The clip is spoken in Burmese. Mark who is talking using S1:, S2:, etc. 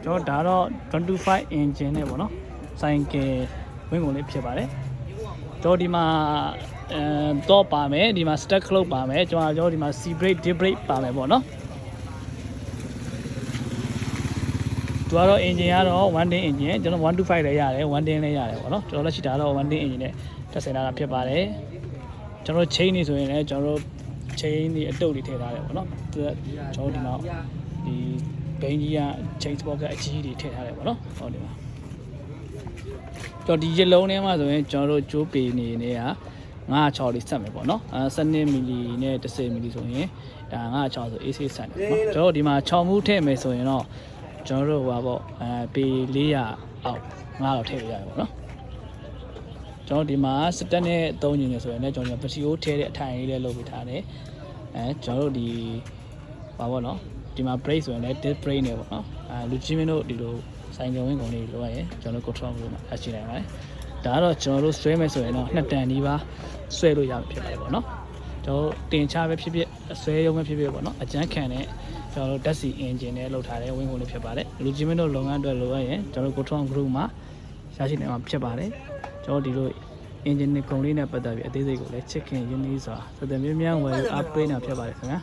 S1: ကျွန်တော်ဒါတော့25 engine နဲ့ပေါ့နော်ဆိုင်ကယ်ဝင်းကုန်လေးဖြစ်ပါတယ်ကျွန်တော်ဒီမှာတော့ပါမယ်ဒီမှာ stack club ပါမယ်ကျွန်တော်ဒီမှာ C brake D brake ပါမယ်ပေါ့နော်သူကတော့ engine ကတော့ 1 tin engine ကျွန်တော်125လည်းရတယ်1 tin လည်းရတယ်ပေါ့နော်ကျွန်တော်လက်ရှိဒါတော့1 tin engine နဲ့တက်ဆင်လာတာဖြစ်ပါတယ်ကျွန်တော် chain နေဆိုရင်လည်းကျွန်တော် chain တွေအတုပ်တွေထည့်ထားတယ်ပေါ့နော်ကျွန်တော်ဒီမှာဒီဘိန်းကြီးက chain spot ကအကြီးတွေထည့်ထားတယ်ပေါ့နော်ဟောဒီမှာကျွန်တော်ဒီရက်လုံးထဲမှာဆိုရင်ကျွန်တော်တို့ကြိုးပေနေနေက9.6လေးဆက်မယ်ပေါ့နော်12မီလီနဲ့10မီလီဆိုရင်ဒါ9.6ဆို AC ဆက်တယ်ပေါ့နော်ကျွန်တော်ဒီမှာ6မှုထည့်မယ်ဆိုရင်တော့ကျွန်တော်တို့ဟာပေါ့ပေ400အောက်9တော့ထည့်လို့ရတယ်ပေါ့နော်ကျွန်တော်ဒီမှာစတက်နဲ့3ညင်နေဆိုရင်လည်းကျွန်တော်ပစီအိုးထည့်တဲ့အထိုင်လေးလည်းလုပ်ပေးထားတယ်ကျွန်တော်တို့ဒီပါပေါ့နော်ဒီမှာ brake ဆိုရင်လည်း disc brake နဲ့ပေါ့နော်လူချင်းမင်းတို့ဒီလိုဆိုင်ကယ်ဝင်းကုန်လေးလိုရရင်ကျွန်တော် control လုပ်မှာအရှိနိုင်ပါတယ်ဒါကတော့ကျွန်တော်တို့ဆွဲမယ်ဆိုရင်တော့2တန်ဒီပါဆွဲလို့ရမှာဖြစ်ပါတယ်ပေါ့နော်ကျွန်တော်တင်ချပဲဖြစ်ဖြစ်ဆွဲရုံပဲဖြစ်ဖြစ်ပေါ့နော်အကျန်းခံတဲ့ကျွန်တော်တို့ဓာတ်ဆီ engine နဲ့လောက်ထားတဲ့ဝင်းကုန်လေးဖြစ်ပါတယ်လူချင်းမင်းတို့လုပ်ငန်းအတွက်လိုရရင်ကျွန်တော်တို့ control group မှာရရှိနိုင်မှာဖြစ်ပါတယ်ကျွန်တော်ဒီလို engine နဲ့ကုန်လေးနဲ့ပတ်သက်ပြီးအသေးစိတ်ကိုလည်းချစ်ခင်ရင်းနှီးစွာစသဖြင့်မြန်ဝယ်အားပေးနေတာဖြစ်ပါတယ်ခင်ဗျာ